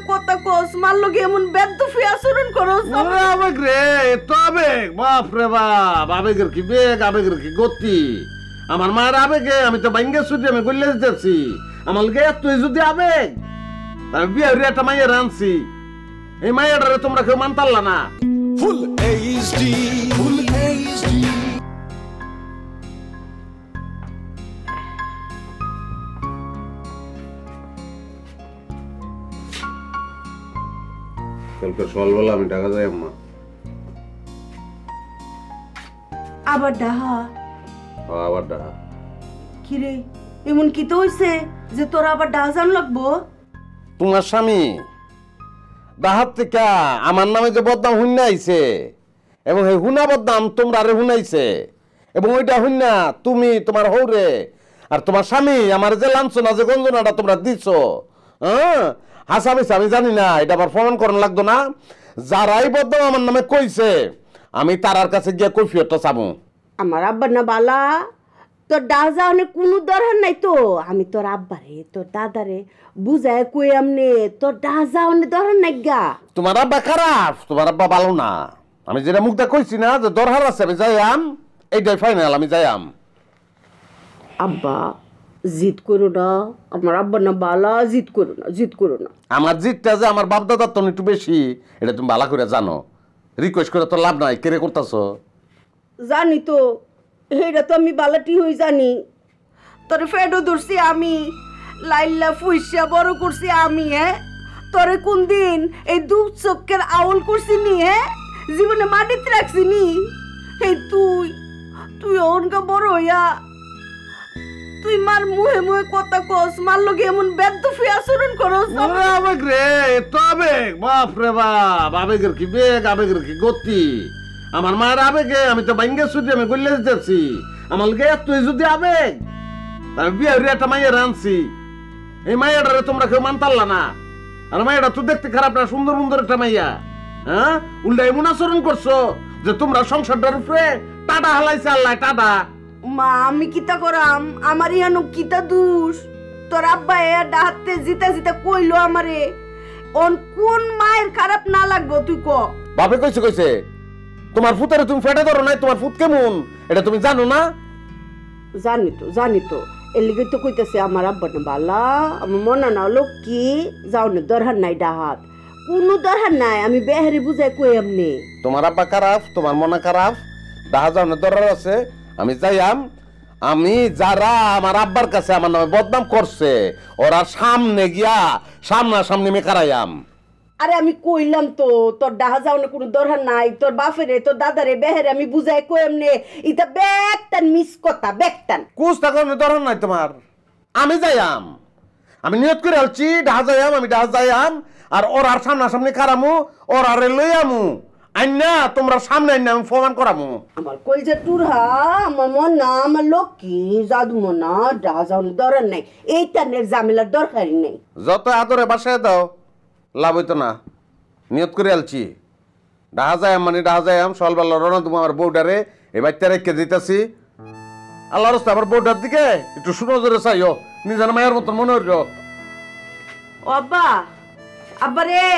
কথা কস মার লগে এমন বেদফি আচরণ করস আবেগ রে তো আবেগ বাপ রে বাপ আবেগের কি বেগ আবেগের কি গতি আমার মায়ের আবেগে আমি তো ভাঙ্গে ছুটি আমি গল্লে দিতেছি আমার লগে তুই যদি আবেগ আমি বিয়ে একটা মাইয়ের আনছি এই মাইয়াটারে তোমরা কেউ মানতাল্লা না ফুল এইচডি ফুল এইচডি কালকে সকালবেলা আমি ঢাকা যাই আম্মা আবার ডাহা আবার ঢাকা কিরে এমন কি তো হইছে যে তোর আবার ডাহা জান লাগবো তোমার স্বামী ডাহাত থেকে আমার নামে যে বদনাম হুন্না আইছে এবং এই হুনা বদনাম তোমরা আরে হুনাইছে এবং ওইটা হুন্না তুমি তোমার হৌরে আর তোমার স্বামী আমার যে লাঞ্ছনা যে গঞ্জনাটা তোমরা দিছো হ্যাঁ হাসামিছে আমি জানি না এটা আবার প্রমাণ করানো লাগতো না যারাই বদনাম আমার নামে কইছে আমি তারার কাছে গিয়ে কৈফিয়তটা চাবো আমার আব্বা না বালা তোর ডাহা যাওয়ার কোনো দরকার নাই তো আমি তোর আব্বারে তোর দাদারে বুঝায় কই আমনে তোর ডাহা যাওয়ার দরকার নাই গা তোমার আব্বা খারাপ তোমার আব্বা ভালো না আমি যেটা মুখটা কইছি না যে দরকার আছে আমি যাইয়াম এইটাই ফাইনাল আমি যাইয়াম আব্বা জিদ করো না আমার আব্বা না বালা জিদ করো না আমার জিতটা যে আমার বাপ দাদার তো একটু বেশি এটা তুমি ভালো করে জানো রিকোয়েস্ট করে তো লাভ নাই কেড়ে করতেছ জানি তো এটা তো আমি বালাটি হই জানি তোর ফেডো ধরছি আমি লাইল্লা ফুইসা বড় করছি আমি তোরে কোন দিন এই দু চক্কের আউল করছি নি জীবনে মাটিতে রাখছি নি এই তুই অনকা বড় হইয়া তুই মার মুহে মুহে কথা কস মার লগে এমন বেদফি আচরণ করস আবেগ রে তো আবেগ বাপ রে বাপ আবেগের কি বেগ আবেগের কি গতি আমার মায়ের আবেগে আমি তো ভাঙ্গে ছুটি আমি গল্লে দিতেছি আমার লগে তুই যদি আবেগ আমি বিয়ে একটা মাইয়ের আনছি এই মাইয়াটারে তোমরা কেউ মানতাল্লা না আর মাইয়াটা তো দেখতে খারাপ না সুন্দর সুন্দর একটা মাইয়া হ্যাঁ উল্টা এমন আচরণ করছো যে তোমরা সংসারটার উপরে টাটা হালাইছে আল্লাহ টাটা মা আমি কিতা করাম আমার ইয়ানো কিতা দুষ তোর আব্বা ডাহাতে জিতা জিতা কইলো আমারে কোন মায়ের খারাপ না লাগবো তুই ক বাপে কইছে তোমার ফুতারে তুমি ফেটে ধরো নাই তোমার ফুত কেমন এটা তুমি জানো না জানি তো এর লিগে তো কইতেছে আমার আব্বা না বালা আমার মনে না হলো কি যাও না দরকার নাই ডাহাত কোনো দরকার নাই আমি বেহারি বুঝাই কই আমনে তোমার আব্বা খারাপ তোমার মনে খারাপ ডাহা যাও না দরকার আছে আমি যাইয়াম আমি যারা আমার আব্বার কাছে আমার নামে বদনাম করছে ওরা সামনে গিয়া সামনাসামনি মেকারাইয়াম আরে আমি কইলাম তো তোর ডাহা যাও না কোনো দরকার নাই তোর বাপেরে তোর দাদারে বেহারে আমি বুঝাই কই আমনে ইতা বেকটান মিস কথা বেকটান কুস্তা কোনো দরকার নাই তোমার আমি যাইয়াম আমি নিয়ত করে আলছি ডাহা যাইয়াম আমি ডাহা যাইয়াম আর ওরা সামনাসামনি কারামু ওরা রে লইয়ামু আইনা তোমরা সামনে আইনা আমি প্রমাণ করামু আমার কলজা টুরহা আমার মন না আমার লক্ষ্মী জাদু মনা ডাহা যাও না দরকার নাই এই টানের ঝামেলার দরকারই নেই যত আদরে বাসায় দাও লাভ হইতো না নিয়ত করে আলছি ডাহা যাইয়াম মানে ডাহা যাইয়াম সকালবেলা রওনা তুমি আমার বউডারে এই বাচ্চা রেখে দিতেছি আল্লাহর রাস্তায় আমার বউটার দিকে একটু সুনজরে চাইও নিজের মায়ের মতন মনে হইল আব্বা রে